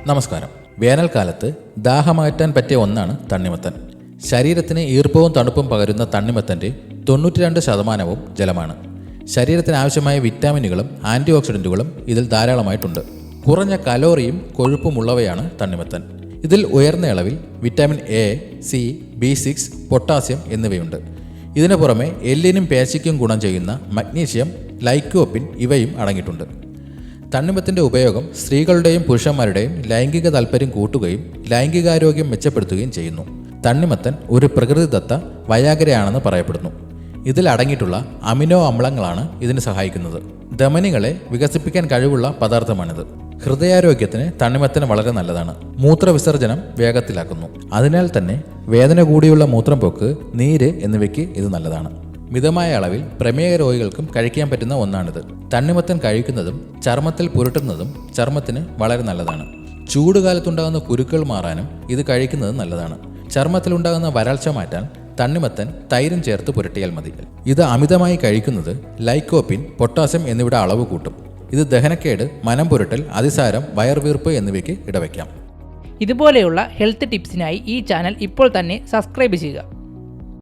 നമസ്കാരം. വേനൽക്കാലത്ത് ദാഹമാറ്റാൻ പറ്റിയ ഒന്നാണ് തണ്ണിമത്തൻ. ശരീരത്തിന് ഈർപ്പവും തണുപ്പും പകരുന്ന തണ്ണിമത്തൻ്റെ 92% ജലമാണ്. ശരീരത്തിന് ആവശ്യമായ വിറ്റാമിനുകളും ആൻറ്റി ഓക്സിഡൻറ്റുകളും ഇതിൽ ധാരാളമായിട്ടുണ്ട്. കുറഞ്ഞ കലോറിയും കൊഴുപ്പുമുള്ളവയാണ് തണ്ണിമത്തൻ. ഇതിൽ ഉയർന്ന അളവിൽ vitamin A, C, B6, potassium എന്നിവയുണ്ട്. ഇതിനു പുറമെ എല്ലിനും പേശിക്കും ഗുണം ചെയ്യുന്ന മഗ്നീഷ്യം, ലൈക്കോപ്പിൻ ഇവയും അടങ്ങിയിട്ടുണ്ട്. തണ്ണിമത്തൻ്റെ ഉപയോഗം സ്ത്രീകളുടെയും പുരുഷന്മാരുടെയും ലൈംഗിക താൽപ്പര്യം കൂട്ടുകയും ലൈംഗികാരോഗ്യം മെച്ചപ്പെടുത്തുകയും ചെയ്യുന്നു. തണ്ണിമത്തൻ ഒരു പ്രകൃതിദത്ത വയാഗ്രയാണെന്ന് പറയപ്പെടുന്നു. ഇതിൽ അടങ്ങിയിട്ടുള്ള അമിനോ അമ്ലങ്ങളാണ് ഇതിന് സഹായിക്കുന്നത്. ധമനികളെ വികസിപ്പിക്കാൻ കഴിവുള്ള പദാർത്ഥമാണിത്. ഹൃദയാരോഗ്യത്തിന് തണ്ണിമത്തൻ വളരെ നല്ലതാണ്. മൂത്രവിസർജനം വേഗത്തിലാക്കുന്നു. അതിനാൽ തന്നെ വേദന കൂടിയുള്ള മൂത്രം പോക്ക്, നീര് എന്നിവയ്ക്ക് ഇത് നല്ലതാണ്. മിതമായ അളവിൽ പ്രമേഹ രോഗികൾക്കും കഴിക്കാൻ പറ്റുന്ന ഒന്നാണിത്. തണ്ണിമത്തൻ കഴിക്കുന്നതും ചർമ്മത്തിൽ പുരട്ടുന്നതും ചർമ്മത്തിന് വളരെ നല്ലതാണ്. ചൂടുകാലത്തുണ്ടാകുന്ന കുരുക്കൾ മാറാനും ഇത് കഴിക്കുന്നത് നല്ലതാണ്. ചർമ്മത്തിലുണ്ടാകുന്ന വരൾച്ച മാറ്റാൻ തണ്ണിമത്തൻ തൈരും ചേർത്ത് പുരട്ടിയാൽ മതി. ഇത് അമിതമായി കഴിക്കുന്നത് ലൈക്കോപ്പിൻ, പൊട്ടാസ്യം എന്നിവയുടെ അളവ് കൂട്ടും. ഇത് ദഹനക്കേട്, മനം പുരട്ടൽ, അതിസാരം, വയർവീർപ്പ് എന്നിവയ്ക്ക് ഇടവയ്ക്കാം. ഇതുപോലെയുള്ള ഹെൽത്ത് ടിപ്സിനായി ഈ ചാനൽ ഇപ്പോൾ തന്നെ സബ്സ്ക്രൈബ് ചെയ്യുക.